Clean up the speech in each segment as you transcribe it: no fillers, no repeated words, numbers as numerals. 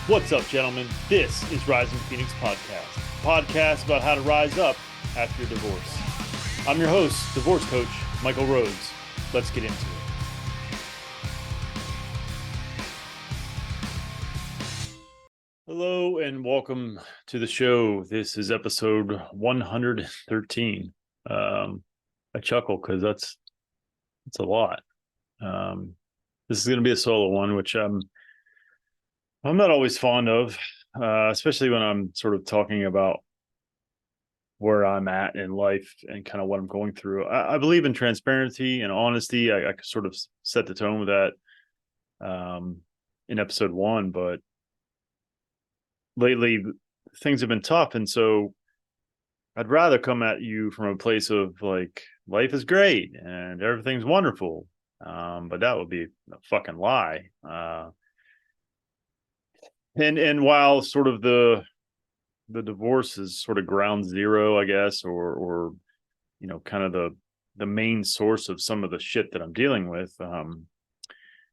What's up, gentlemen? This is Rising Phoenix Podcast, a podcast about how to rise up after your divorce. I'm your host, divorce coach Michael Rhodes. Let's get into it. Hello and welcome to the show. This is episode 113. I chuckle because that's a lot. This is going to be a solo one, which I'm not always fond of, especially when I'm sort of talking about where I'm at in life and kind of what I'm going through. I believe in transparency and honesty. I sort of set the tone with that in episode 1, but lately things have been tough. And so I'd rather come at you from a place of like, life is great and everything's wonderful. But that would be a fucking lie. And while sort of the divorce is sort of ground zero, I guess, or you know, kind of the main source of some of the shit that I'm dealing with,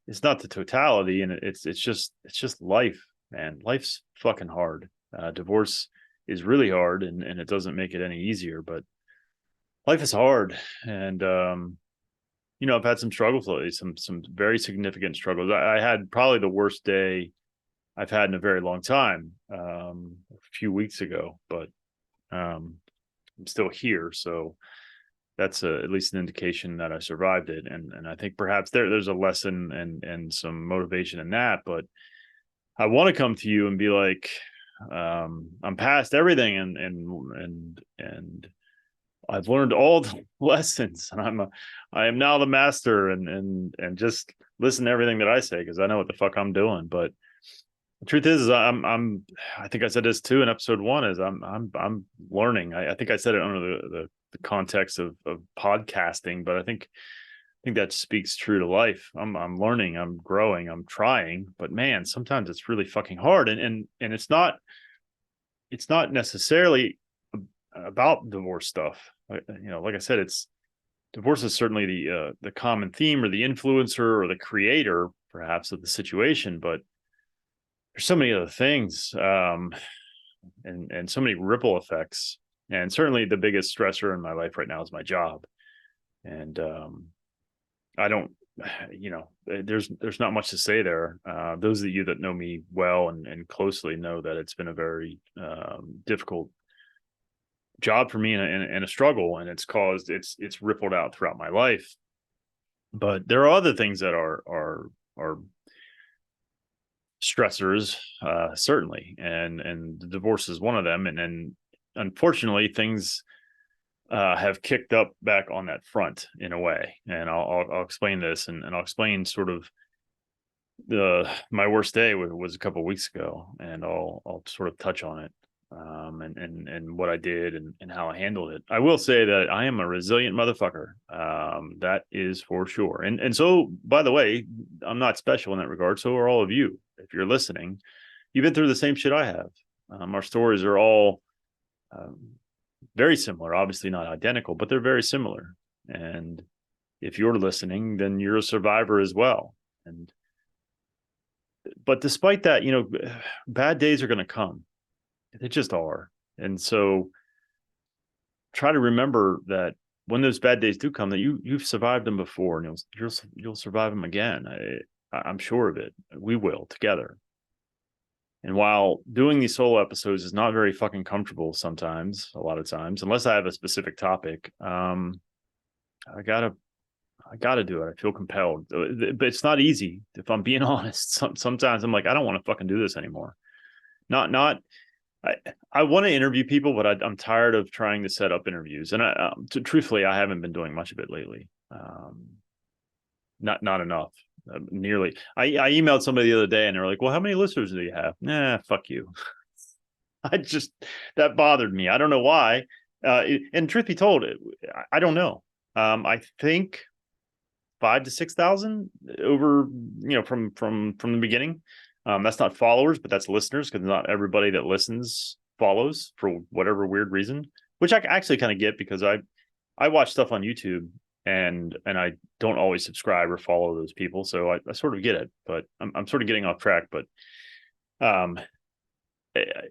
it's not the totality, and it's just life, man. Life's fucking hard. Divorce is really hard, and it doesn't make it any easier, but life is hard. And you know, I've had some struggles lately, some very significant struggles. I had probably the worst day I've had in a very long time, a few weeks ago, but I'm still here. So that's at least an indication that I survived it. And I think perhaps there's a lesson and some motivation in that, but I want to come to you and be like, I'm past everything and I've learned all the lessons, and I am now the master, and just listen to everything that I say, because I know what the fuck I'm doing. But the truth is I think I said this too in episode 1, is I'm learning. I think I said it under the context of podcasting, but I think that speaks true to life. I'm learning, I'm growing, I'm trying, but man, sometimes it's really fucking hard. And it's not necessarily about divorce stuff. You know, like I said, divorce is certainly the common theme, or the influencer, or the creator perhaps of the situation, but there's so many other things, and so many ripple effects. And certainly the biggest stressor in my life right now is my job. And I don't, you know, there's not much to say there. Those of you that know me well and closely know that it's been a very difficult job for me, and a struggle, and it's rippled out throughout my life. But there are other things that are stressors, certainly, and the divorce is one of them. And unfortunately, things have kicked up back on that front in a way. And I'll explain this, and I'll explain sort of my worst day was a couple of weeks ago, and I'll sort of touch on it, and what I did, and how I handled it. I will say that I am a resilient motherfucker. That is for sure. And so, by the way, I'm not special in that regard. So are all of you. If you're listening, you've been through the same shit I have. Our stories are all very similar, obviously not identical, but they're very similar. And if you're listening, then you're a survivor as well. But despite that, you know, bad days are going to come. They just are. And so try to remember that when those bad days do come, that you've survived them before, and you'll survive them again. I'm sure of it. We will, together. And while doing these solo episodes is not very fucking comfortable sometimes, a lot of times, unless I have a specific topic, I gotta do it. I feel compelled, but it's not easy. If I'm being honest, sometimes I'm like, I don't want to fucking do this anymore. I want to interview people, but I'm tired of trying to set up interviews. And truthfully, I haven't been doing much of it lately. Not enough. Nearly. I emailed somebody the other day, and they're like, well, how many listeners do you have? Nah, fuck you. That bothered me. I don't know why. And truth be told, I don't know. I think 5,000 to 6,000 over, you know, from the beginning. That's not followers, but that's listeners, because not everybody that listens follows for whatever weird reason, which I actually kind of get, because I watch stuff on YouTube, and I don't always subscribe or follow those people. So I sort of get it, but I'm sort of getting off track. But Um,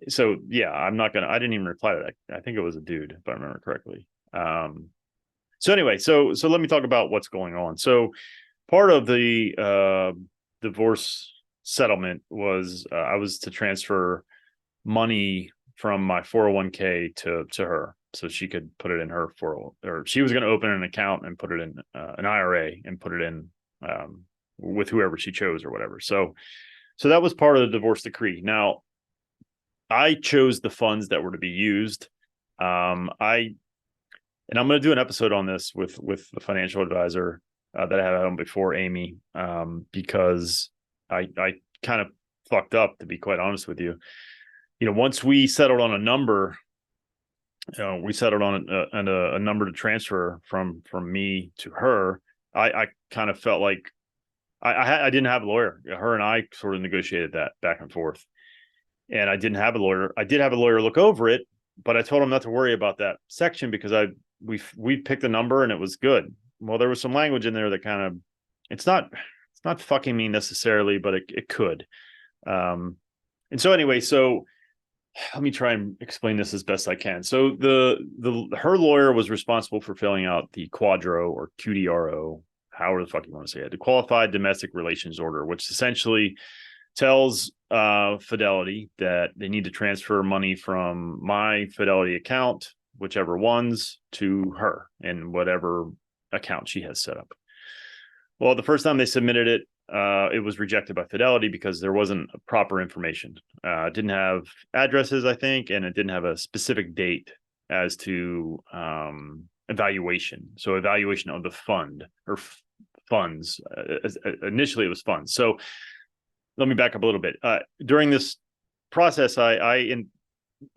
so yeah, I didn't even reply to that. I think it was a dude, if I remember correctly. So anyway, so let me talk about what's going on. So part of the divorce settlement was I was to transfer money from my 401k to her, so she could put it in her 401, or she was going to open an account and put it in an IRA and put it in with whoever she chose or whatever. So that was part of the divorce decree. Now, I chose the funds that were to be used. And I'm going to do an episode on this with the financial advisor that I had on before, Amy, because I kind of fucked up, to be quite honest with you. You know, once we settled on a number, we settled on a number to transfer from me to her. I kind of felt like I didn't have a lawyer. Her and I sort of negotiated that back and forth, and I didn't have a lawyer. I did have a lawyer look over it, but I told him not to worry about that section because we picked a number and it was good. Well, there was some language in there that kind of it's not fucking me necessarily, but it could. And so anyway, so let me try and explain this as best I can. So her lawyer was responsible for filling out the Quadro or QDRO, however the fuck you want to say it, the Qualified Domestic Relations Order, which essentially tells Fidelity that they need to transfer money from my Fidelity account, whichever ones, to her in whatever account she has set up. Well, the first time they submitted it, it was rejected by Fidelity because there wasn't proper information. It didn't have addresses, I think, and it didn't have a specific date as to evaluation. So evaluation of the fund or funds. Initially, it was funds. So let me back up a little bit. During this process, I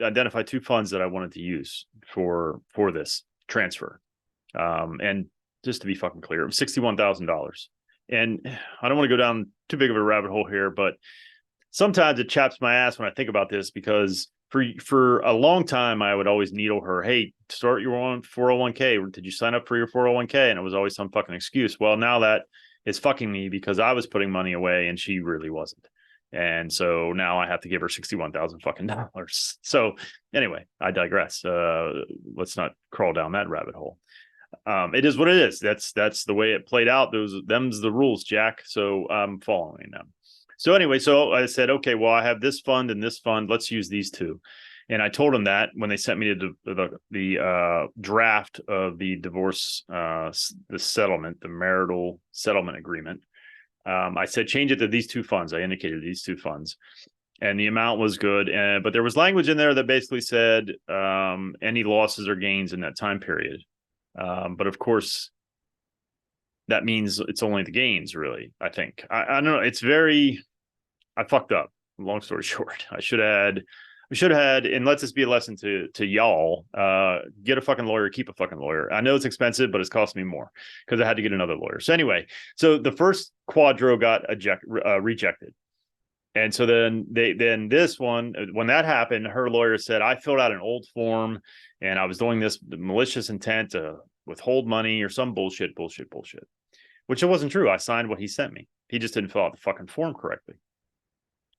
identified two funds that I wanted to use for this transfer. And just to be fucking clear, it was $61,000. And I don't want to go down too big of a rabbit hole here, but sometimes it chaps my ass when I think about this because for a long time, I would always needle her, hey, start your own 401k. Did you sign up for your 401k? And it was always some fucking excuse. Well, now that is fucking me because I was putting money away and she really wasn't. And so now I have to give her $61,000 fucking dollars. So anyway, I digress. Let's not crawl down that rabbit hole. It is what it is. That's the way it played out. Them's the rules, Jack. So I'm following them. So anyway, so I said, okay, well, I have this fund and this fund. Let's use these two. And I told them that when they sent me the draft of the divorce, the settlement, the marital settlement agreement, I said, change it to these two funds. I indicated these two funds. And the amount was good. But there was language in there that basically said any losses or gains in that time period. But of course, that means it's only the gains, really, I think. I don't know. It's I fucked up. Long story short, we should have had, and let this be a lesson to y'all, get a fucking lawyer, keep a fucking lawyer. I know it's expensive, but it's cost me more because I had to get another lawyer. So anyway, so the first Quadro got rejected. And so then this one, when that happened, her lawyer said, I filled out an old form and I was doing this malicious intent to withhold money or some bullshit, which it wasn't true. I signed what he sent me. He just didn't fill out the fucking form correctly.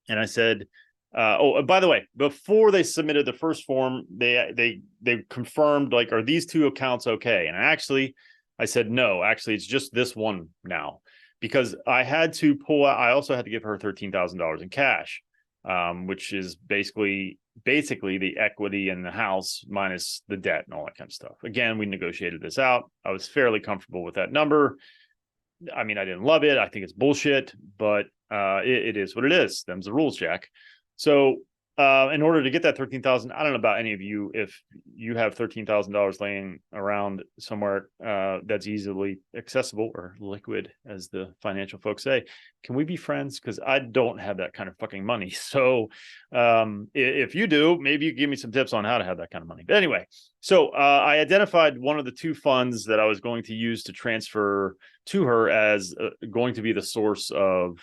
And I said, by the way, before they submitted the first form, they confirmed, like, are these two accounts okay? And I said, no, actually, it's just this one now. Because I had to pull out, I also had to give her $13,000 in cash, which is basically the equity in the house minus the debt and all that kind of stuff. Again, we negotiated this out. I was fairly comfortable with that number. I mean, I didn't love it. I think it's bullshit, but it is what it is. Them's the rules, Jack. So in order to get that $13,000, I don't know about any of you, if you have $13,000 laying around somewhere that's easily accessible or liquid, as the financial folks say, can we be friends? Because I don't have that kind of fucking money. So if you do, maybe you give me some tips on how to have that kind of money. But anyway, so I identified one of the two funds that I was going to use to transfer to her as going to be the source of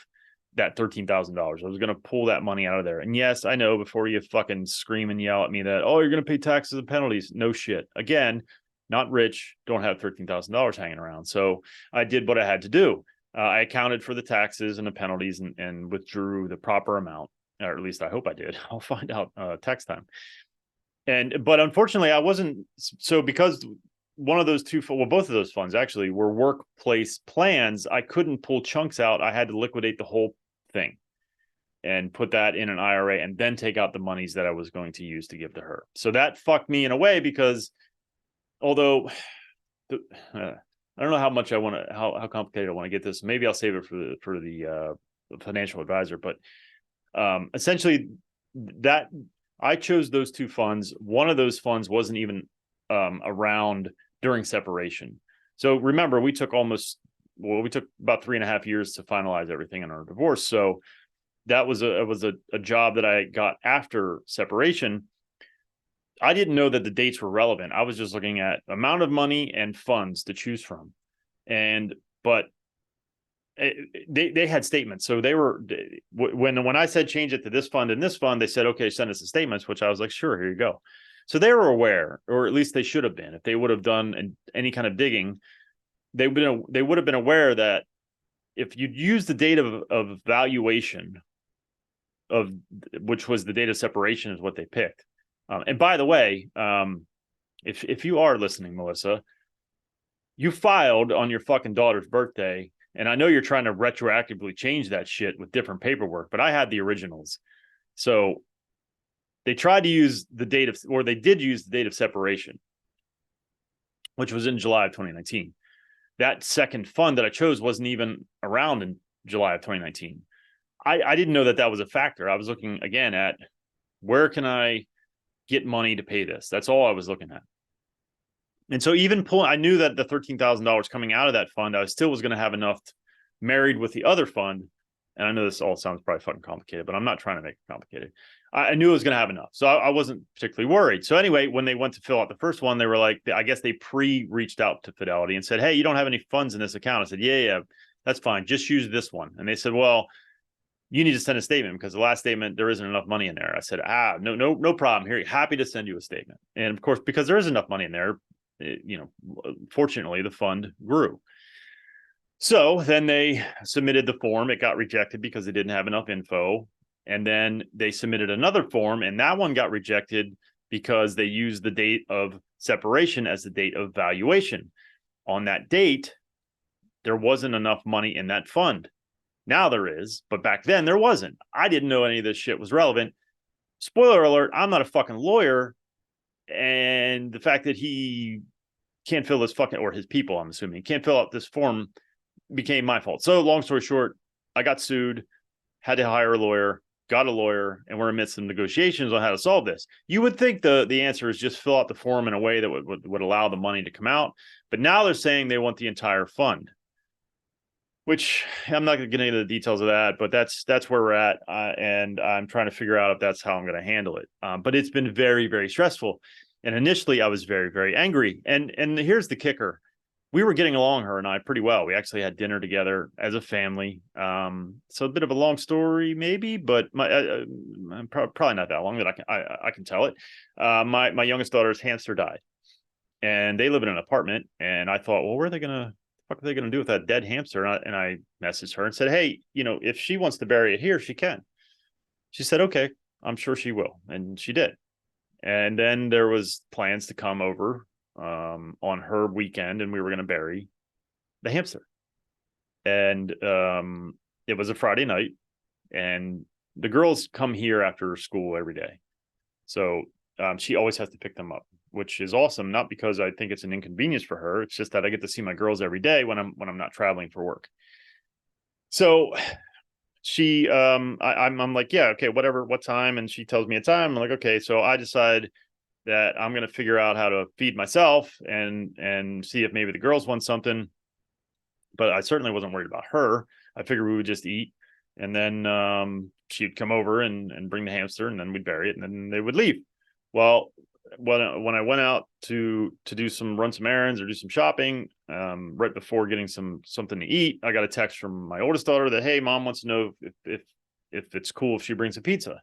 that $13,000. I was going to pull that money out of there. And yes, I know, before you fucking scream and yell at me that, oh, you're going to pay taxes and penalties. No shit. Again, not rich, don't have $13,000 hanging around. So I did what I had to do. I accounted for the taxes and the penalties and withdrew the proper amount. or at least I hope I did. I'll find out tax time. But unfortunately, I wasn't. So because one of those two, well, both of those funds actually were workplace plans, I couldn't pull chunks out. I had to liquidate the whole thing and put that in an IRA and then take out the monies that I was going to use to give to her. So that fucked me in a way, because although I don't know how much I want to, how complicated I want to get this. Maybe I'll save it for the financial advisor. But essentially, that I chose those two funds. One of those funds wasn't even around during separation. So remember, we took about 3.5 years to finalize everything in our divorce. So that was a job that I got after separation. I didn't know that the dates were relevant. I was just looking at amount of money and funds to choose from. But they had statements. So they were, when I said change it to this fund and this fund, they said, okay, send us the statements, which I was like, sure, here you go. So they were aware, or at least they should have been. If they would have done any kind of digging, they would have been aware that if you'd use the date of valuation of, which was the date of separation, is what they picked. And by the way, if you are listening, Melissa, you filed on your fucking daughter's birthday, and I know you're trying to retroactively change that shit with different paperwork, but I had the originals. So they tried to use the date of, or they did use the date of separation, which was in July of 2019. That second fund that I chose wasn't even around in July of 2019. I didn't know that that was a factor. I was looking again at where can I get money to pay this? That's all I was looking at. And so even I knew that the $13,000 coming out of that fund, I still was going to have enough married with the other fund. And I know this all sounds probably fucking complicated, but I'm not trying to make it complicated. I knew it was going to have enough. So I wasn't particularly worried. So anyway, when they went to fill out the first one, they were like, I guess they reached out to Fidelity and said, hey, you don't have any funds in this account. I said, yeah, that's fine. Just use this one. And they said, well, you need to send a statement because the last statement, there isn't enough money in there. I said, no problem. Here, happy to send you a statement. And of course, because there is enough money in there, fortunately, the fund grew. So then they submitted the form. It got rejected because they didn't have enough info. And then they submitted another form, and that one got rejected because they used the date of separation as the date of valuation. On that date, there wasn't enough money in that fund. Now there is, but back then there wasn't. I didn't know any of this shit was relevant. Spoiler alert, I'm not a fucking lawyer. And the fact that he can't fill this fucking, or his people, I'm assuming, can't fill out this form became my fault. So long story short, I got sued, had to hire a lawyer, got a lawyer, and we're amidst some negotiations on how to solve this. You would think the answer is just fill out the form in a way that would allow the money to come out. But now they're saying they want the entire fund, which I'm not going to get into the details of that, but that's where we're at. And I'm trying to figure out if that's how I'm going to handle it. But it's been very, very stressful. And initially I was very, very angry. And here's the kicker. We were getting along, her and I, pretty well. We actually had dinner together as a family. So a bit of a long story, maybe, but probably not that long that I can tell it. My youngest daughter's hamster died, and they live in an apartment. And I thought, well, what are they going to do with that dead hamster? And I messaged her and said, hey, if she wants to bury it here, she can. She said, okay, I'm sure she will. And she did. And then there was plans to come over on her weekend, and we were going to bury the hamster. And it was a Friday night, and the girls come here after school every day. So she always has to pick them up, which is awesome. Not because I think it's an inconvenience for her. It's just that I get to see my girls every day when I'm not traveling for work. So she, I'm like, yeah, okay, whatever, what time? And she tells me a time. I'm like, okay. So I decide that I'm going to figure out how to feed myself and see if maybe the girls want something. But I certainly wasn't worried about her. I figured we would just eat, and then she'd come over and bring the hamster, and then we'd bury it, and then they would leave. Well, when I went out to run some errands or do some shopping, right before getting something to eat, I got a text from my oldest daughter that, hey, mom wants to know if it's cool if she brings a pizza.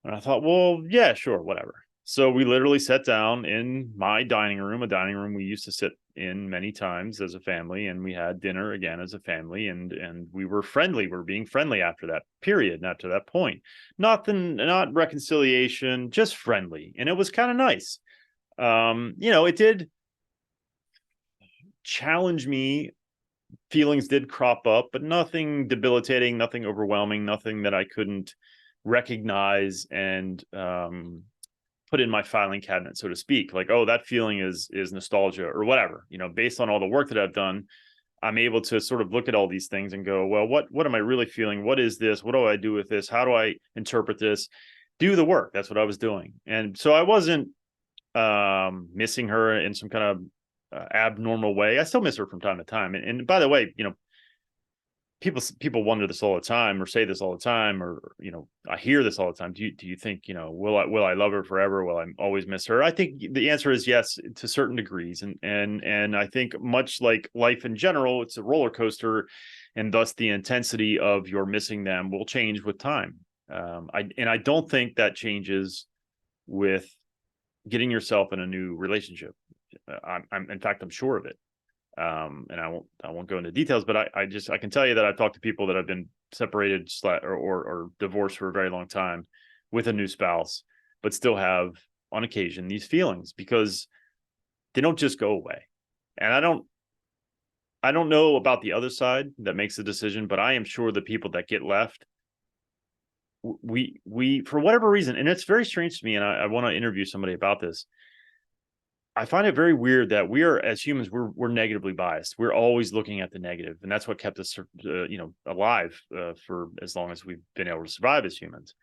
And I thought, well, yeah, sure, whatever. So we literally sat down in my dining room, a dining room we used to sit in many times as a family, and we had dinner again as a family, and we were friendly. We were being friendly after that period, not to that point. Nothing, not reconciliation, just friendly. And it was kind of nice. It did challenge me. Feelings did crop up, but nothing debilitating, nothing overwhelming, nothing that I couldn't recognize and put in my filing cabinet, so to speak. Like, oh, that feeling is nostalgia or whatever. Based on all the work that I've done, I'm able to sort of look at all these things and go, well, what am I really feeling? What is this? What do I do with this? How do I interpret this? Do the work. That's what I was doing. And so I wasn't missing her in some kind of abnormal way. I still miss her from time to time. And by the way, people wonder this all the time, or say this all the time, or I hear this all the time. Do you think will I love her forever? Will I always miss her? I think the answer is yes, to certain degrees, and I think much like life in general, it's a roller coaster, and thus the intensity of your missing them will change with time. I don't think that changes with getting yourself in a new relationship. In fact, I'm sure of it. And I won't go into details, but I can tell you that I've talked to people that have been separated or divorced for a very long time with a new spouse, but still have on occasion these feelings, because they don't just go away. And I don't know about the other side that makes the decision, but I am sure the people that get left, we for whatever reason, and it's very strange to me, and I want to interview somebody about this. I find it very weird that we are, as humans, we're negatively biased. We're always looking at the negative, and that's what kept us, alive for as long as we've been able to survive as humans.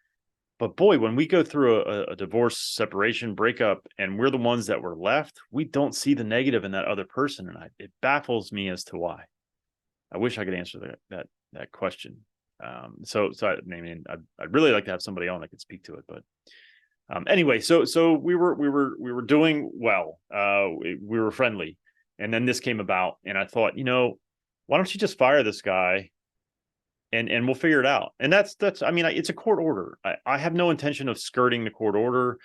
But boy, when we go through a divorce, separation, breakup, and we're the ones that were left, we don't see the negative in that other person, and it baffles me as to why. I wish I could answer that question. So I mean, I'd really like to have somebody on that could speak to it, but. Anyway, so we were doing well. We were friendly, and then this came about, and I thought, why don't you just fire this guy, and we'll figure it out. And that's I mean, it's a court order. I have no intention of skirting the court order.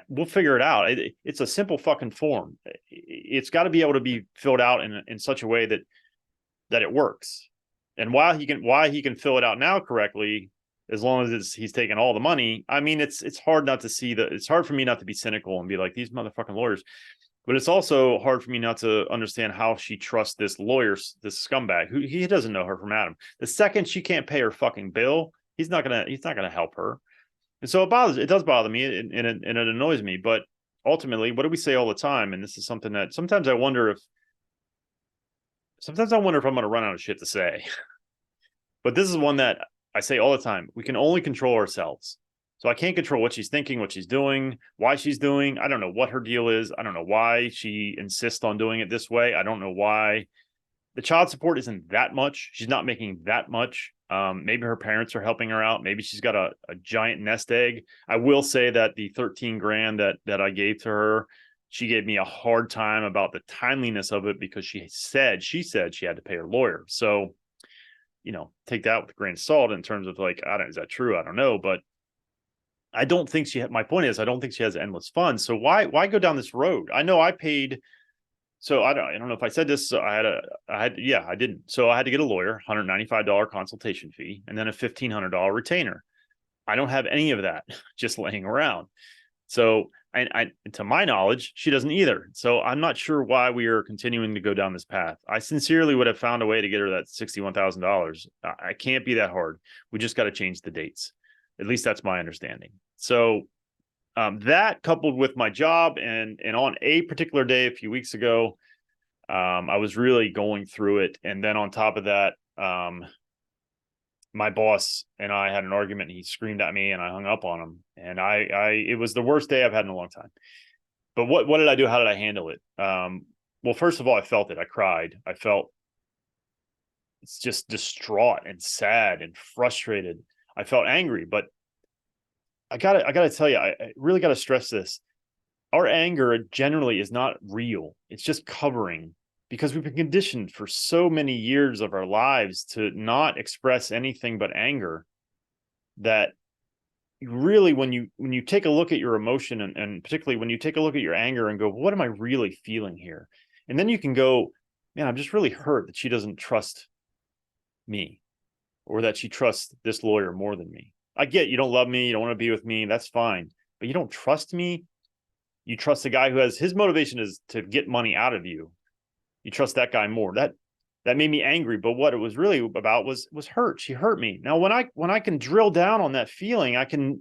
We'll figure it out. It's a simple fucking form. It's got to be able to be filled out in such a way that it works. And why he can fill it out now correctly, as long as he's taking all the money. I mean, it's hard not to see it's hard for me not to be cynical and be like, these motherfucking lawyers. But it's also hard for me not to understand how she trusts this lawyer, this scumbag, who he doesn't know her from Adam. The second she can't pay her fucking bill, he's not gonna help her. And so it does bother me, and it annoys me. But ultimately, what do we say all the time? And this is something that sometimes I wonder if I'm going to run out of shit to say. But this is one that I say all the time, we can only control ourselves. So I can't control what she's thinking, what she's doing, why she's doing. I don't know what her deal is. I don't know why she insists on doing it this way. I don't know why. The child support isn't that much. She's not making that much. Maybe her parents are helping her out. Maybe she's got a giant nest egg. I will say that the 13 grand that I gave to her, she gave me a hard time about the timeliness of it, because she said she had to pay her lawyer. So, take that with a grain of salt in terms of like, is that true? I don't know, but I don't think my point is, I don't think she has endless funds. So why go down this road? I know I paid. So I don't know if I said this. So I didn't. So I had to get a lawyer, $195 consultation fee, and then a $1,500 retainer. I don't have any of that just laying around. So, and to my knowledge, she doesn't either. So I'm not sure why we are continuing to go down this path. I sincerely would have found a way to get her that $61,000. I can't be that hard. We just got to change the dates. At least that's my understanding. So that, coupled with my job, and on a particular day a few weeks ago, I was really going through it. And then on top of that, my boss and I had an argument, and he screamed at me, and I hung up on him. And it was the worst day I've had in a long time. But what did I do? How did I handle it? Well, first of all, I felt it. I cried. I felt it's just distraught and sad and frustrated. I felt angry, but I gotta tell you, I really gotta stress this. Our anger generally is not real. It's just covering, because we've been conditioned for so many years of our lives to not express anything but anger, that really, when you take a look at your emotion, and particularly when you take a look at your anger and go, what am I really feeling here? And then you can go, man, I'm just really hurt that she doesn't trust me, or that she trusts this lawyer more than me. I get you don't love me, you don't want to be with me, that's fine. But you don't trust me. You trust a guy who has, his motivation is to get money out of you. You trust that guy more. That made me angry. But what it was really about was hurt. She hurt me. Now, when I can drill down on that feeling, I can,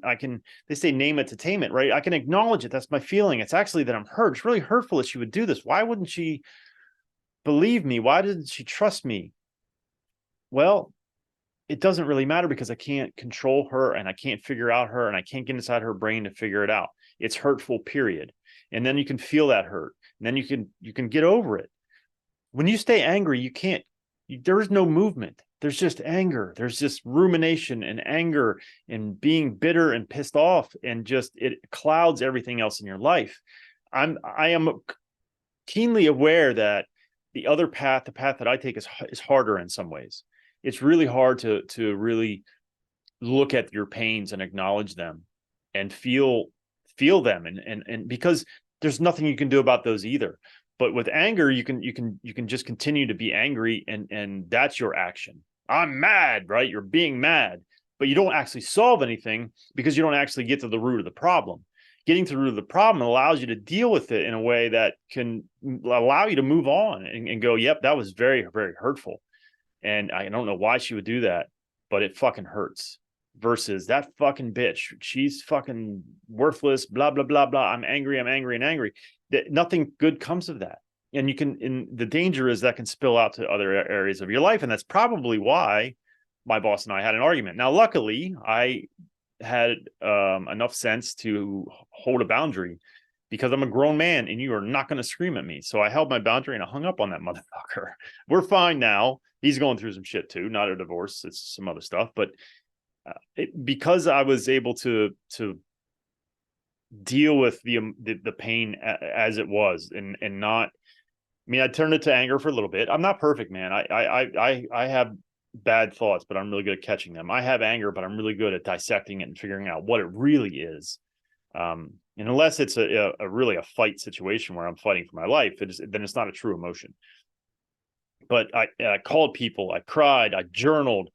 they say name it to tame it, right? I can acknowledge it. That's my feeling. It's actually that I'm hurt. It's really hurtful that she would do this. Why wouldn't she believe me? Why didn't she trust me? Well, it doesn't really matter, because I can't control her, and I can't figure out her, and I can't get inside her brain to figure it out. It's hurtful, period. And then you can feel that hurt, and then you can get over it. When you stay angry, you can't, there is no movement. There's just anger. There's just rumination and anger and being bitter and pissed off, and just, it clouds everything else in your life. I am keenly aware that the other path, the path that I take, is harder in some ways. It's really hard to really look at your pains and acknowledge them and feel them, and because there's nothing you can do about those either. But with anger, you can just continue to be angry, and that's your action. I'm mad, right? You're being mad, but you don't actually solve anything, because you don't actually get to the root of the problem. Getting to the root of the problem allows you to deal with it in a way that can allow you to move on and go, yep, that was very, very hurtful. And I don't know why she would do that, but it fucking hurts. Versus that fucking bitch, she's fucking worthless, blah, blah, blah, blah. I'm angry, and angry. That nothing good comes of that. And the danger is that can spill out to other areas of your life. And that's probably why my boss and I had an argument. Now, luckily, I had enough sense to hold a boundary, because I'm a grown man and you are not going to scream at me. So I held my boundary and I hung up on that motherfucker. We're fine now. He's going through some shit too, not a divorce. It's some other stuff. But because I was able to deal with the pain as it was, and not, I mean, I turned it to anger for a little bit. I'm not perfect, man. I have bad thoughts, but I'm really good at catching them. I have anger, but I'm really good at dissecting it and figuring out what it really is. And unless it's a really a fight situation where I'm fighting for my life, then it's not a true emotion. But I called people, I cried, I journaled,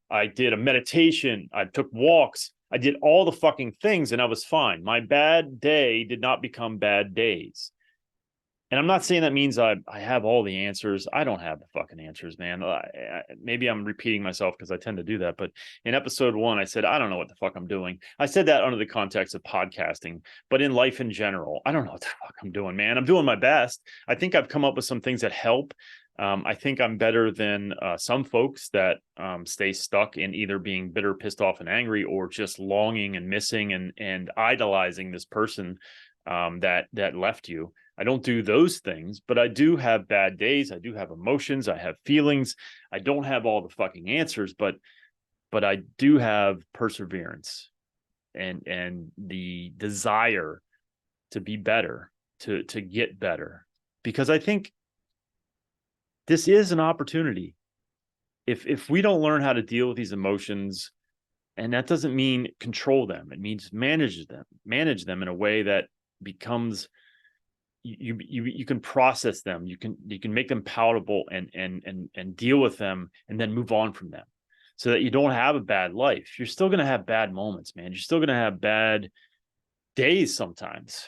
I did a meditation, I took walks, I did all the fucking things, and I was fine. My bad day did not become bad days. And I'm not saying that means I have all the answers. I don't have the fucking answers, man. Maybe I'm repeating myself, because I tend to do that. But in episode 1, I said, I don't know what the fuck I'm doing. I said that under the context of podcasting, but in life in general, I don't know what the fuck I'm doing, man. I'm doing my best. I think I've come up with some things that help. I think I'm better than some folks that stay stuck in either being bitter, pissed off, and angry, or just longing and missing and idolizing this person that left you. I don't do those things, but I do have bad days. I do have emotions. I have feelings. I don't have all the fucking answers, but I do have perseverance and the desire to be better, to get better, because I think this is an opportunity. If we don't learn how to deal with these emotions, and that doesn't mean control them, it means manage them in a way that becomes, you can process them, you can make them palatable and deal with them, and then move on from them, so that you don't have a bad life. You're still going to have bad moments, man. You're still going to have bad days sometimes.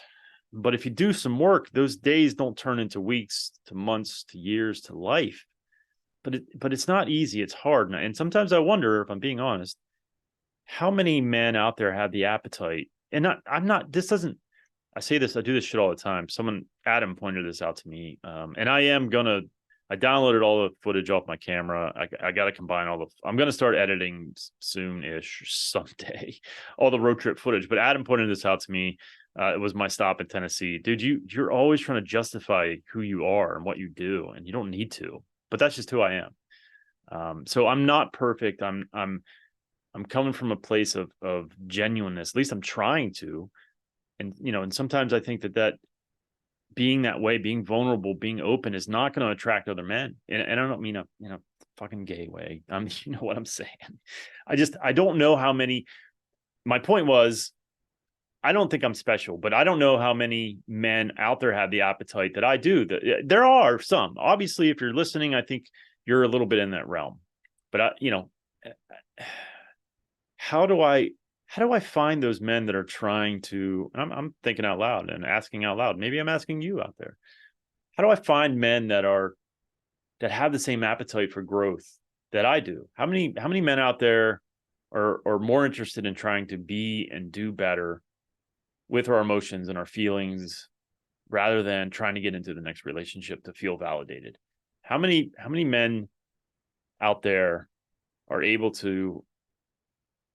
But if you do some work, those days don't turn into weeks, to months, to years, to life. But it's not easy. It's hard. And sometimes I wonder, if I'm being honest, how many men out there have the appetite. And I say this, I do this shit all the time. Adam pointed this out to me. And I downloaded all the footage off my camera. I got to combine I'm going to start editing soon-ish, someday, all the road trip footage. But Adam pointed this out to me. It was my stop in Tennessee. Dude, you're always trying to justify who you are and what you do, and you don't need to. But that's just who I am. So I'm not perfect. I'm coming from a place of genuineness. At least I'm trying to. And sometimes I think that being that way, being vulnerable, being open, is not going to attract other men. And I don't mean a fucking gay way. You know what I'm saying? I don't know how many my point was, I don't think I'm special, but I don't know how many men out there have the appetite that I do. There are some. Obviously, if you're listening, I think you're a little bit in that realm. But how do I find those men that are trying to? I'm thinking out loud and asking out loud. Maybe I'm asking you out there. How do I find men that have the same appetite for growth that I do? How many men out there are more interested in trying to be and do better with our emotions and our feelings rather than trying to get into the next relationship to feel validated? How many men out there are able to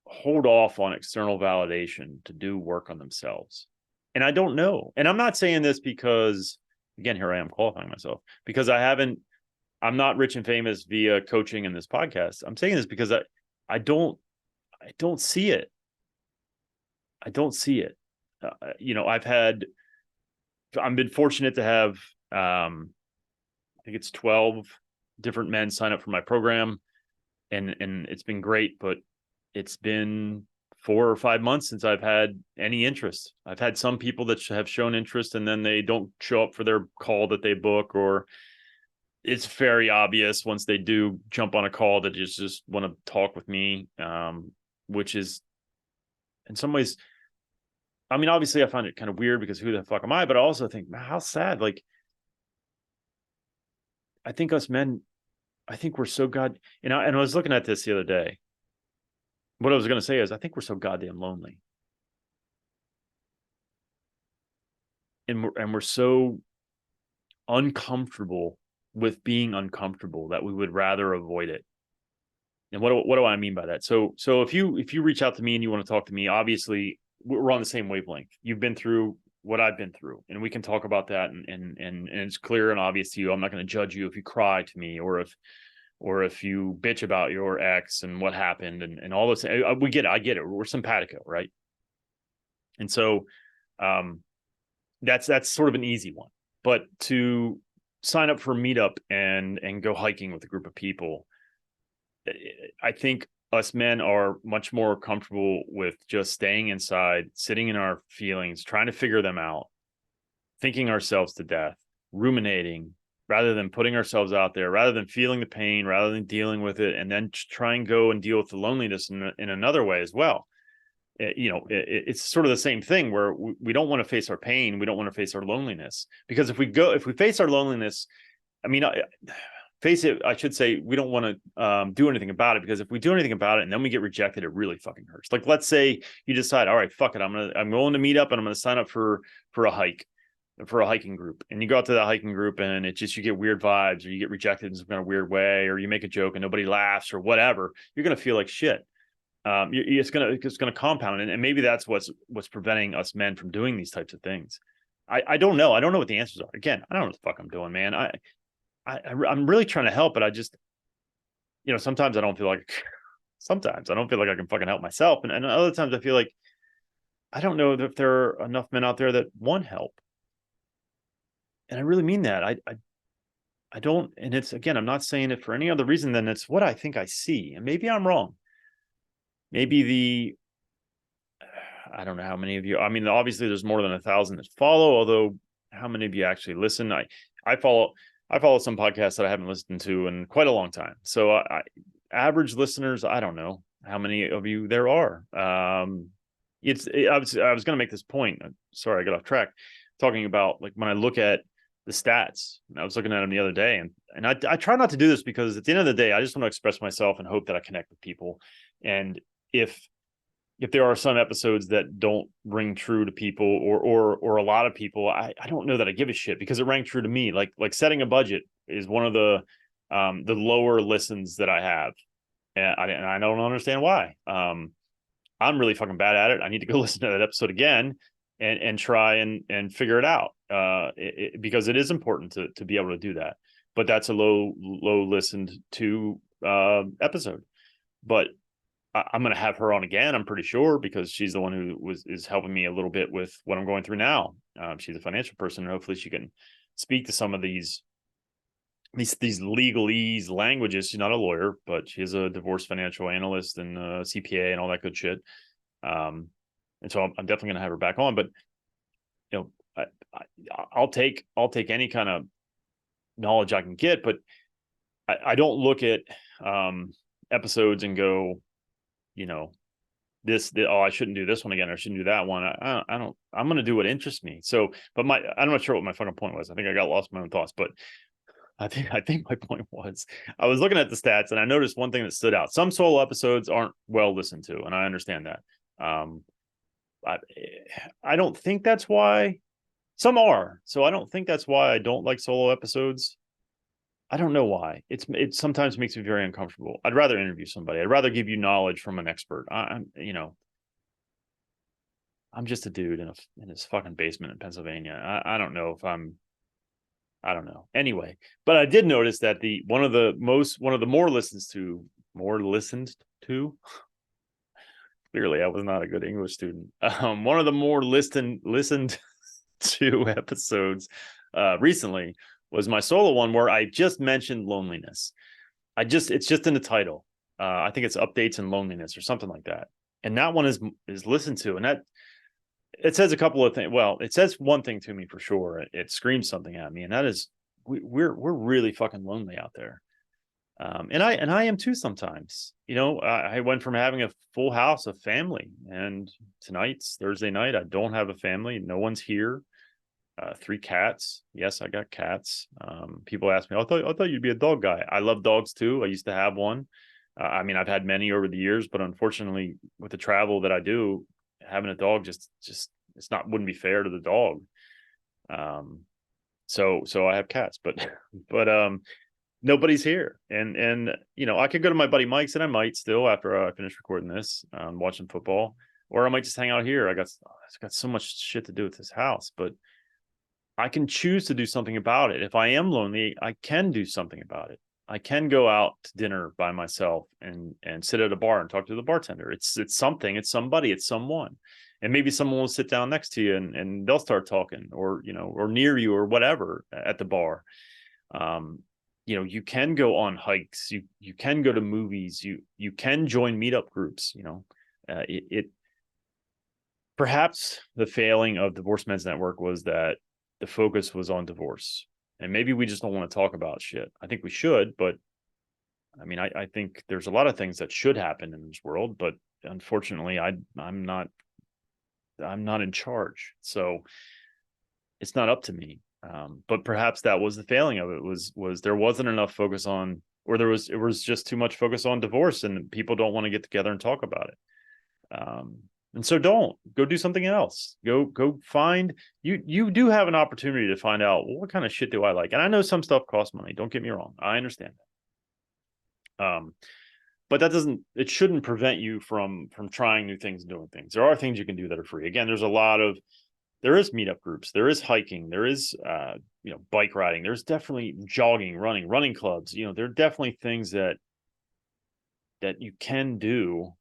hold off on external validation to do work on themselves? And I don't know. And I'm not saying this because, again, here I am qualifying myself, because I'm not rich and famous via coaching in this podcast. I'm saying this because I don't see it. I don't see it. I've been fortunate to have, I think it's 12 different men sign up for my program, and it's been great, but it's been 4 or 5 months since I've had any interest. I've had some people that have shown interest and then they don't show up for their call that they book, or it's very obvious once they do jump on a call that just want to talk with me, which is in some ways, I mean, obviously I find it kind of weird because who the fuck am I? But I also think, man, how sad. Like, I think us men, I think we're so and I was looking at this the other day. What I was going to say is, I think we're so goddamn lonely. And we're so uncomfortable with being uncomfortable that we would rather avoid it. And what do I mean by that? So if you reach out to me and you want to talk to me, obviously we're on the same wavelength. You've been through what I've been through, and we can talk about that. And it's clear and obvious to you. I'm not going to judge you if you cry to me, or if you bitch about your ex and what happened and all this. We get it. I get it. We're simpatico, right? And so that's sort of an easy one. But to sign up for a meetup and go hiking with a group of people, I think us men are much more comfortable with just staying inside, sitting in our feelings, trying to figure them out, thinking ourselves to death, ruminating, rather than putting ourselves out there, rather than feeling the pain, rather than dealing with it, and then try and go and deal with the loneliness in another way as well. It's sort of the same thing where we don't want to face our pain. We don't want to face our loneliness, because if we face our loneliness, I mean, face it, I should say, we don't want to do anything about it, because if we do anything about it and then we get rejected, it really fucking hurts. Like, let's say you decide, all right, fuck it, I'm going to meet up and I'm going to sign up for a hike, for a hiking group, and you go out to that hiking group and you get weird vibes, or you get rejected in some kind of weird way, or you make a joke and nobody laughs or whatever, you're going to feel like shit. It's gonna compound, and maybe that's what's preventing us men from doing these types of things. I don't know. I don't know what the answers are. Again, I don't know what the fuck I'm doing, man. I'm really trying to help, but I just, sometimes I don't feel like I can fucking help myself, and other times I feel like I don't know if there are enough men out there that want help. And I really mean that. I don't, and it's, again, I'm not saying it for any other reason than it's what I think I see, and maybe I'm wrong. Maybe I don't know how many of you, I mean, obviously there's more than 1,000 that follow, although how many of you actually listen? I follow some podcasts that I haven't listened to in quite a long time. So average listeners, I don't know how many of you there are. I was going to make this point. Sorry, I got off track, talking about, like, when I look at the stats, and I was looking at them the other day, and I try not to do this, because at the end of the day, I just want to express myself and hope that I connect with people. And if there are some episodes that don't ring true to people, or a lot of people, I don't know that I give a shit, because it rang true to me. Like setting a budget is one of the lower listens that I have, and I don't understand why. I'm really fucking bad at it. I need to go listen to that episode again and try and figure it out, because it is important to be able to do that. But that's a low listened to episode. But I'm going to have her on again, I'm pretty sure, because she's the one who is helping me a little bit with what I'm going through now. She's a financial person, and hopefully she can speak to some of these legalese languages. She's not a lawyer, but she is a divorce financial analyst and CPA and all that good shit. And so I'm definitely going to have her back on, but you know, I'll take any kind of knowledge I can get, but I don't look at episodes and go, you know, oh, I shouldn't do this one again, or I shouldn't do that one. I'm going to do what interests me. So, but I'm not sure what my fucking point was. I think I got lost in my own thoughts, but I think my point was, I was looking at the stats and I noticed one thing that stood out. Some solo episodes aren't well listened to, and I understand that. I don't think that's why. Some are. So I don't think that's why I don't like solo episodes. I don't know why. It sometimes makes me very uncomfortable. I'd rather interview somebody. I'd rather give you knowledge from an expert. I'm just a dude in his fucking basement in Pennsylvania. I don't know if I don't know. Anyway, but I did notice that one of the more listened to. Clearly, I was not a good English student. One of the more listened to episodes recently was my solo one, where I just mentioned loneliness. It's just in the title. I think it's updates and loneliness or something like that. And that one is listened to, and that it says a couple of things. Well, it says one thing to me for sure. It screams something at me, and that is we're really fucking lonely out there. And I am too sometimes. You know, I went from having a full house of family, and tonight's Thursday night. I don't have a family. No one's here. 3 cats. Yes, I got cats. People ask me, I thought you'd be a dog guy. I love dogs too. I used to have one. I mean, I've had many over the years, but unfortunately, with the travel that I do, having a dog just wouldn't be fair to the dog. So I have cats, but nobody's here, and you know, I could go to my buddy Mike's, and I might still, after I finish recording this, watching football, or I might just hang out here. I've got so much shit to do with this house, but I can choose to do something about it. If I am lonely, I can do something about it. I can go out to dinner by myself and sit at a bar and talk to the bartender. It's something, it's somebody, it's someone. And maybe someone will sit down next to you and they'll start talking, or, you know, or near you or whatever at the bar. You know, you can go on hikes, you can go to movies, you can join meetup groups, you know. Perhaps the failing of Divorced Men's Network was that the focus was on divorce, and maybe we just don't want to talk about shit. I think we should, but I mean, I think there's a lot of things that should happen in this world, but unfortunately, I'm not in charge, so it's not up to me. But perhaps that was the failing of it, was there wasn't enough focus on, or it was just too much focus on divorce, and people don't want to get together and talk about it. And so don't go do something else. Go find, you do have an opportunity to find out, well, what kind of shit do I like? And I know some stuff costs money. Don't get me wrong. I understand that. But it shouldn't prevent you from trying new things and doing things. There are things you can do that are free. Again, there is meetup groups, there is hiking, there is, you know, bike riding. There's definitely jogging, running clubs. You know, there are definitely things that you can do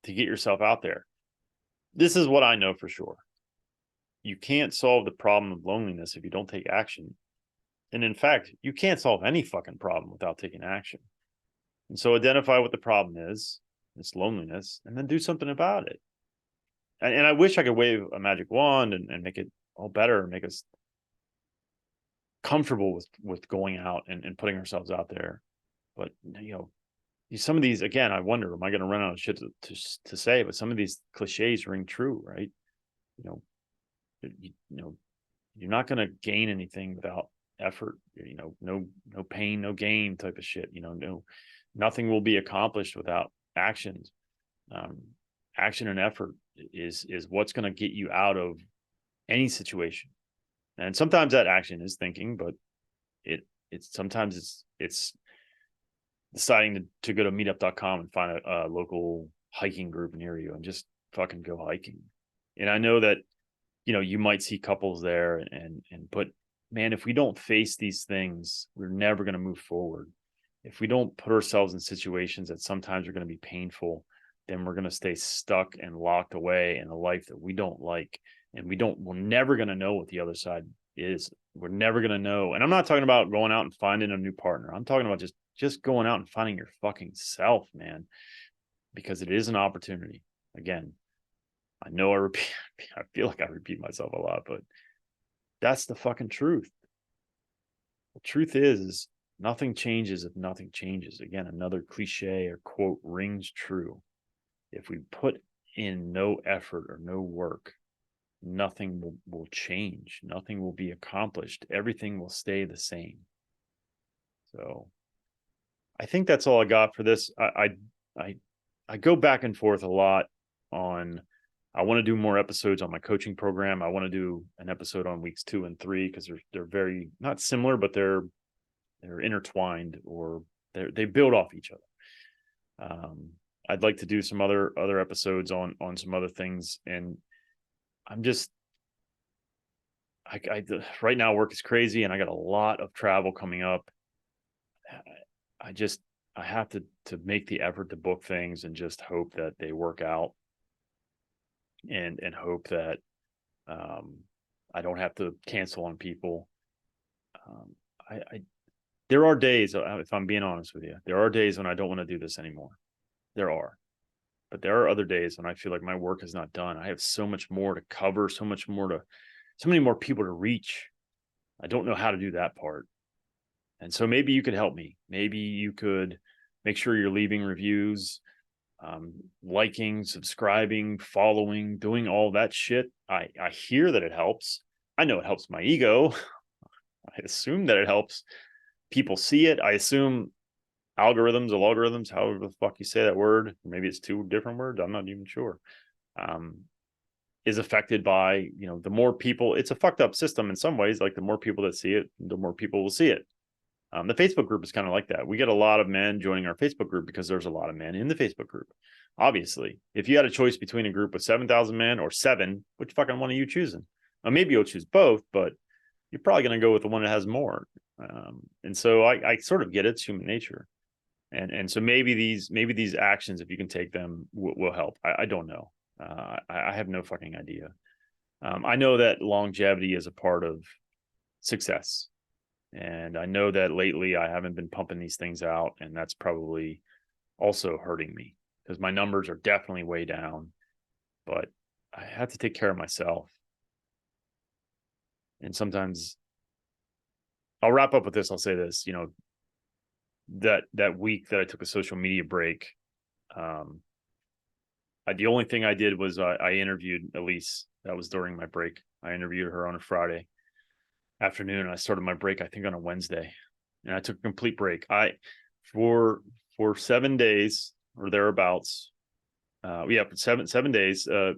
to get yourself out there. This is what I know for sure. You can't solve the problem of loneliness if you don't take action. And in fact, you can't solve any fucking problem without taking action. And so identify what the problem is, it's loneliness, and then do something about it. And I wish I could wave a magic wand and make it all better, make us comfortable with going out and putting ourselves out there. But, you know, some of these, again, I wonder, am I going to run out of shit to say? But some of these cliches ring true, right? You know, you're not going to gain anything without effort. You know, no pain, no gain type of shit. You know, nothing will be accomplished without actions. Action and effort is what's going to get you out of any situation. And sometimes that action is thinking, but sometimes it's deciding to go to meetup.com and find a local hiking group near you and just fucking go hiking. And I know that, you know, you might see couples there but man, if we don't face these things, we're never going to move forward. If we don't put ourselves in situations that sometimes are going to be painful, then we're going to stay stuck and locked away in a life that we don't like. And we're never going to know what the other side is. We're never going to know. And I'm not talking about going out and finding a new partner. I'm talking about just going out and finding your fucking self, man, because it is an opportunity. Again, I know I repeat, I feel like I repeat myself a lot, but that's the fucking truth. The truth is nothing changes if nothing changes. Again, another cliche or quote rings true. If we put in no effort or no work, nothing will change. Nothing will be accomplished. Everything will stay the same. So I think that's all I got for this. I go back and forth a lot on, I want to do more episodes on my coaching program. I want to do an episode on weeks 2 and 3 because they're very not similar, but they're intertwined, or they build off each other. I'd like to do some other episodes on some other things, and I'm just right now work is crazy, and I got a lot of travel coming up. I have to make the effort to book things and just hope that they work out, and hope that I don't have to cancel on people. There are days, if I'm being honest with you, there are days when I don't want to do this anymore. There are. But there are other days when I feel like my work is not done. I have so much more to cover, so many more people to reach. I don't know how to do that part. And so maybe you could help me. Maybe you could make sure you're leaving reviews, liking, subscribing, following, doing all that shit. I hear that it helps. I know it helps my ego. I assume that it helps people see it. I assume algorithms, however the fuck you say that word, maybe it's 2 different words, I'm not even sure, is affected by, the more people. It's a fucked up system in some ways. Like, the more people that see it, the more people will see it. The Facebook group is kind of like that. We get a lot of men joining our Facebook group because there's a lot of men in the Facebook group. Obviously, if you had a choice between a group with 7,000 men or 7, which fucking one are you choosing? Maybe you'll choose both, but you're probably going to go with the one that has more. And so I sort of get it. It's human nature. And so maybe these actions, if you can take them, will help. I don't know. I have no fucking idea. I know that longevity is a part of success. And I know that lately I haven't been pumping these things out, and that's probably also hurting me because my numbers are definitely way down, but I have to take care of myself. And sometimes I'll wrap up with this. I'll say this, that week that I took a social media break, the only thing I did was I interviewed Elise. That was during my break. I interviewed her on a Friday afternoon, and I started my break, I think, on a Wednesday, and I took a complete break. For 7 days or thereabouts. For 7 days. For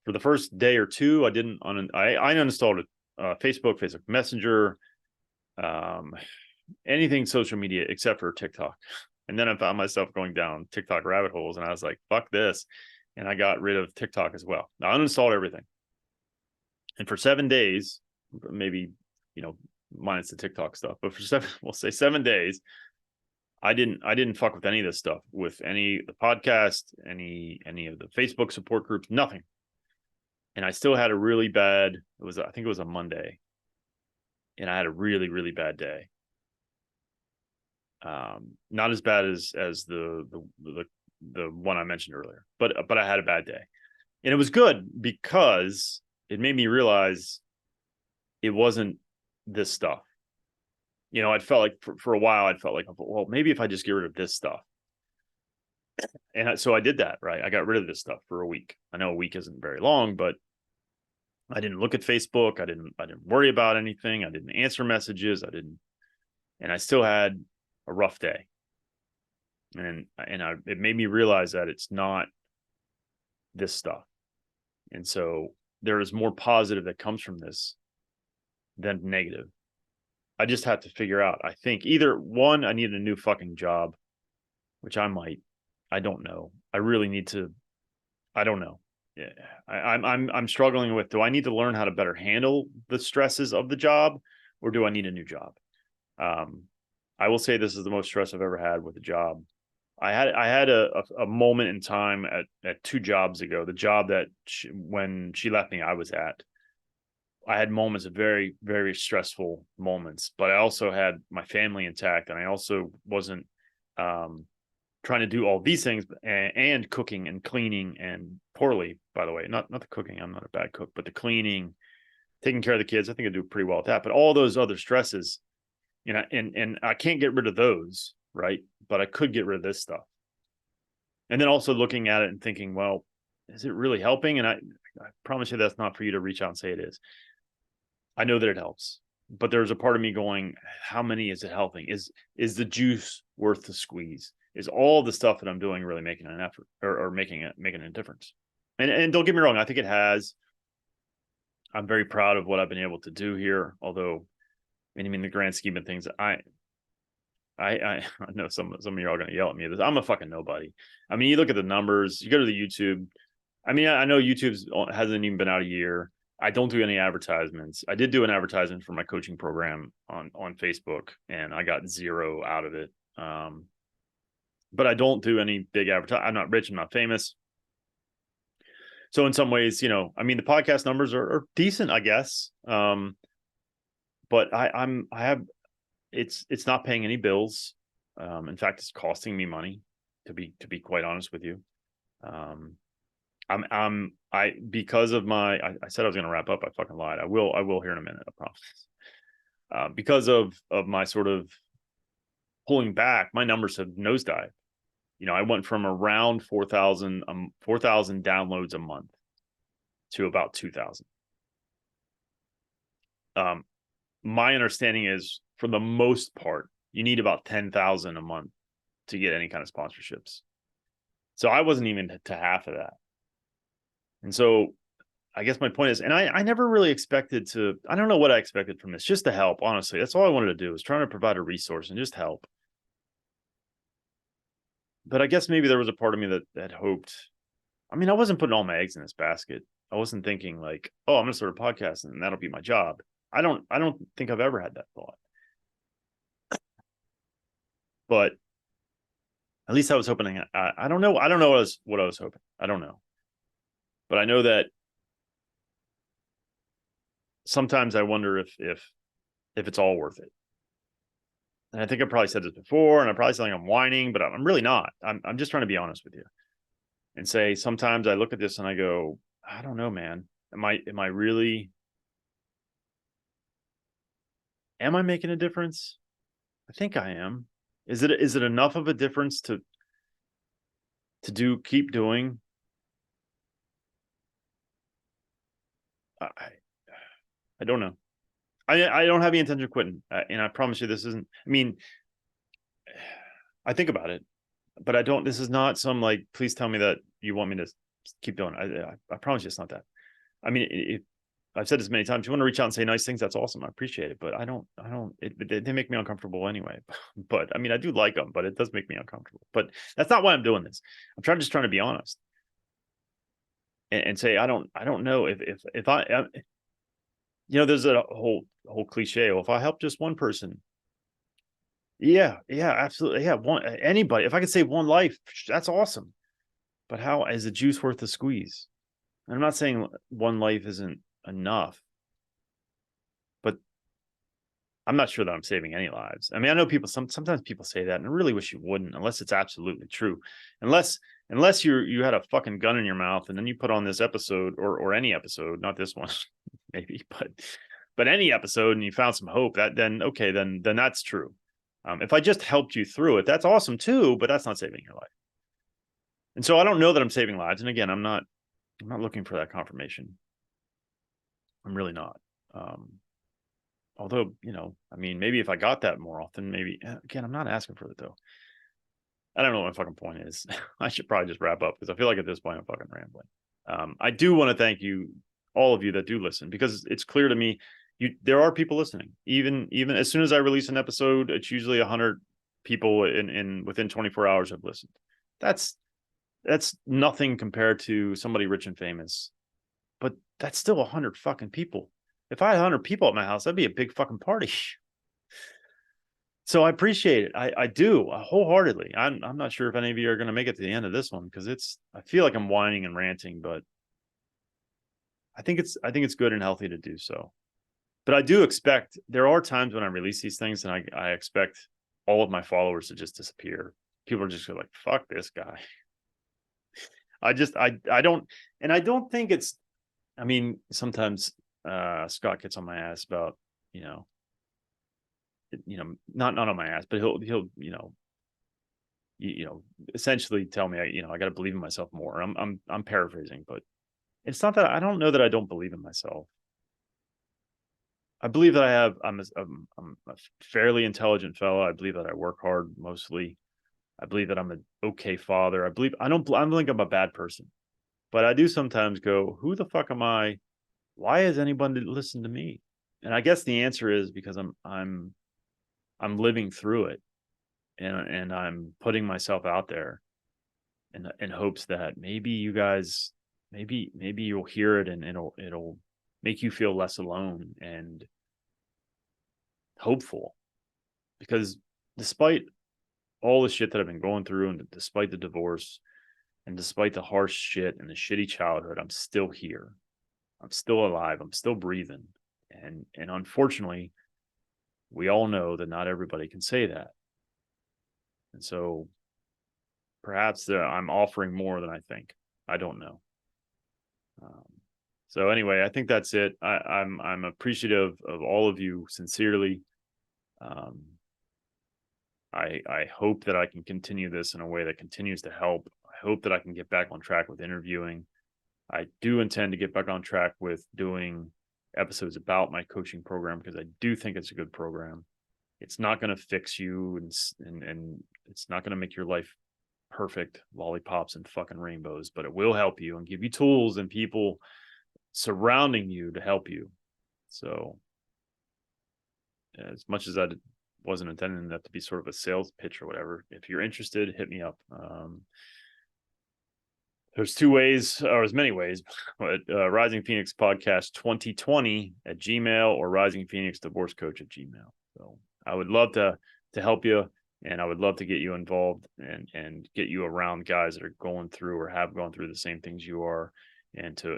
the first day or two, I uninstalled Facebook Messenger, anything social media except for TikTok. And then I found myself going down TikTok rabbit holes, and I was like, fuck this. And I got rid of TikTok as well. I uninstalled everything. And for 7 days, maybe, minus the TikTok stuff, but for 7 days, I didn't fuck with any of this stuff, with any of the podcast, any of the Facebook support groups, nothing. And I still had a really bad, I think it was a Monday, and I had a really, really bad day. Not as bad as the one I mentioned earlier, but I had a bad day, and it was good because it made me realize it wasn't this stuff. I felt like for a while, I'd felt like, well, maybe if I just get rid of this stuff. And so I did that, right? I got rid of this stuff for a week. I know a week isn't very long, but I didn't look at Facebook. I didn't worry about anything. I didn't answer messages. And I still had a rough day. And it made me realize that it's not this stuff. And so there is more positive that comes from this than negative. I just have to figure out, I think, either one, I need a new fucking job, which I might. I don't know. I really need to. I don't know. Yeah, I'm struggling with, do I need to learn how to better handle the stresses of the job, or do I need a new job? I will say this is the most stress I've ever had with a job. I had a moment in time at 2 jobs ago. The job that when she left me, I was at. I had moments of very, very stressful moments, but I also had my family intact, and I also wasn't trying to do all these things and cooking and cleaning and poorly, by the way, not the cooking. I'm not a bad cook, but the cleaning, taking care of the kids, I think I do pretty well at that. But all those other stresses, you know, and I can't get rid of those, right? But I could get rid of this stuff. And then also looking at it and thinking, well, is it really helping? And I promise you that's not for you to reach out and say it is. I know that it helps, but there's a part of me going, how many is it helping? Is the juice worth the squeeze? Is all the stuff that I'm doing really making an effort or making a difference? And don't get me wrong, I think it has. I'm very proud of what I've been able to do here. Although, I mean, in the grand scheme of things, I know some of you are going to yell at me. I'm a fucking nobody. I mean, you look at the numbers. You go to the YouTube. I mean, I know YouTube's hasn't even been out a year. I don't do any advertisements. I did do an advertisement for my coaching program on Facebook, and I got 0 out of it. But I don't do any big advertising. I'm not rich. I'm not famous. So in some ways, you know, I mean, the podcast numbers are decent, I guess. But it's not paying any bills. In fact, it's costing me money, to be quite honest with you. Because of my, I said I was going to wrap up. I fucking lied. I will here in a minute. I promise. Because of my sort of pulling back, my numbers have nosedived. You know, I went from around 4,000 downloads a month to about 2,000. My understanding is, for the most part, you need about 10,000 a month to get any kind of sponsorships. So I wasn't even to half of that. And so I guess my point is, and I never really expected to, I don't know what I expected from this, just to help, honestly. That's all I wanted to do, was trying to provide a resource and just help. But I guess maybe there was a part of me that hoped, I mean, I wasn't putting all my eggs in this basket. I wasn't thinking like, oh, I'm going to start a podcast and that'll be my job. I don't think I've ever had that thought. But at least I was hoping. I don't know. What I was hoping. I don't know. But I know that sometimes I wonder if it's all worth it. And I think I probably said this before, and I probably sound like I'm whining, but I'm really not. I'm just trying to be honest with you and say, sometimes I look at this and I go, I don't know, man. Am I really? Am I making a difference? I think I am. Is it enough of a difference to keep doing? I don't know. I don't have the intention of quitting, and I promise you this isn't. I mean, I think about it, but I don't. This is not some like, please tell me that you want me to keep doing. I promise you, it's not that. I mean, I've said this many times. You want to reach out and say nice things, that's awesome. I appreciate it, but I don't. They make me uncomfortable anyway. But I mean, I do like them, but it does make me uncomfortable. But that's not why I'm doing this. I'm just trying to be honest and say I don't know if I. You know, there's a whole cliche. Well, if I help just one person, yeah, absolutely, yeah, anybody. If I could save one life, that's awesome. But how is the juice worth the squeeze? And I'm not saying one life isn't enough, but I'm not sure that I'm saving any lives. I mean, I know people. Sometimes people say that, and I really wish you wouldn't, unless it's absolutely true. Unless you had a fucking gun in your mouth, and then you put on this episode or any episode, not this one, maybe, but any episode, and you found some hope, then that's true. If I just helped you through it, that's awesome too, but that's not saving your life. And so I don't know that I'm saving lives. And again, I'm not looking for that confirmation. I'm really not. Although, you know, I mean, maybe if I got that more often, maybe. Again, I'm not asking for it though. I don't know what my fucking point is. I should probably just wrap up, because I feel like at this point I'm fucking rambling. I do want to thank you, all of you that do listen, because it's clear to me there are people listening. Even as soon as I release an episode, it's usually 100 people in within 24 hours have listened. That's nothing compared to somebody rich and famous, but that's still 100 fucking people. If I had 100 people at my house, that'd be a big fucking party. So I appreciate it. I do wholeheartedly. I'm not sure if any of you are going to make it to the end of this one, because I feel like I'm whining and ranting, but I think it's good and healthy to do so. But I do expect, there are times when I release these things and I expect all of my followers to just disappear. People are just like, fuck this guy. I don't, and I don't think it's, I mean, sometimes Scott gets on my ass about, not on my ass, but he'll, essentially tell me, I got to believe in myself more. I'm paraphrasing, but it's not that I don't know that I don't believe in myself. I believe that I'm a fairly intelligent fellow. I believe that I work hard mostly. I believe that I'm an okay father. I don't think I'm a bad person, but I do sometimes go, who the fuck am I? Why has anybody listened to me? And I guess the answer is because I'm living through it, and I'm putting myself out there in hopes that maybe you guys, maybe you'll hear it and it'll make you feel less alone and hopeful. Because despite all the shit that I've been going through, and despite the divorce, and despite the harsh shit and the shitty childhood, I'm still here. I'm still alive. I'm still breathing. And unfortunately, we all know that not everybody can say that. And so perhaps I'm offering more than I think. I don't know. So anyway, I think that's it. I'm appreciative of all of you sincerely. I hope that I can continue this in a way that continues to help. I hope that I can get back on track with interviewing. I do intend to get back on track with doing episodes about my coaching program, because I do think it's a good program. It's not going to fix you, and it's not going to make your life perfect, lollipops and fucking rainbows, but it will help you and give you tools and people surrounding you to help you. So as much as I wasn't intending that to be sort of a sales pitch or whatever, if you're interested, hit me up. There's two ways, or as many ways, but Rising Phoenix Podcast 2020 at Gmail, or Rising Phoenix Divorce Coach at Gmail. So I would love to help you, and I would love to get you involved and get you around guys that are going through or have gone through the same things you are, and to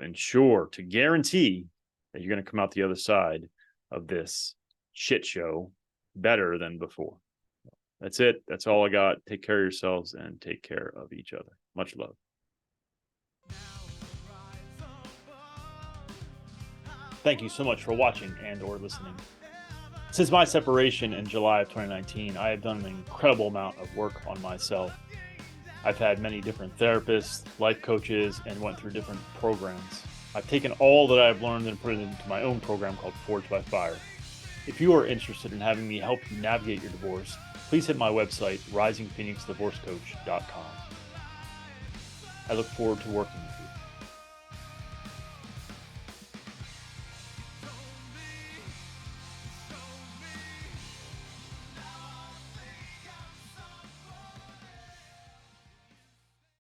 guarantee that you're going to come out the other side of this shit show better than before. That's it. That's all I got. Take care of yourselves and take care of each other. Much love. Thank you so much for watching and or listening. Since my separation in July of 2019, I have done an incredible amount of work on myself. I've had many different therapists, life coaches, and went through different programs. I've taken all that I've learned and put it into my own program called Forged by Fire. If you are interested in having me help you navigate your divorce, please hit my website, risingphoenixdivorcecoach.com. I look forward to working with you.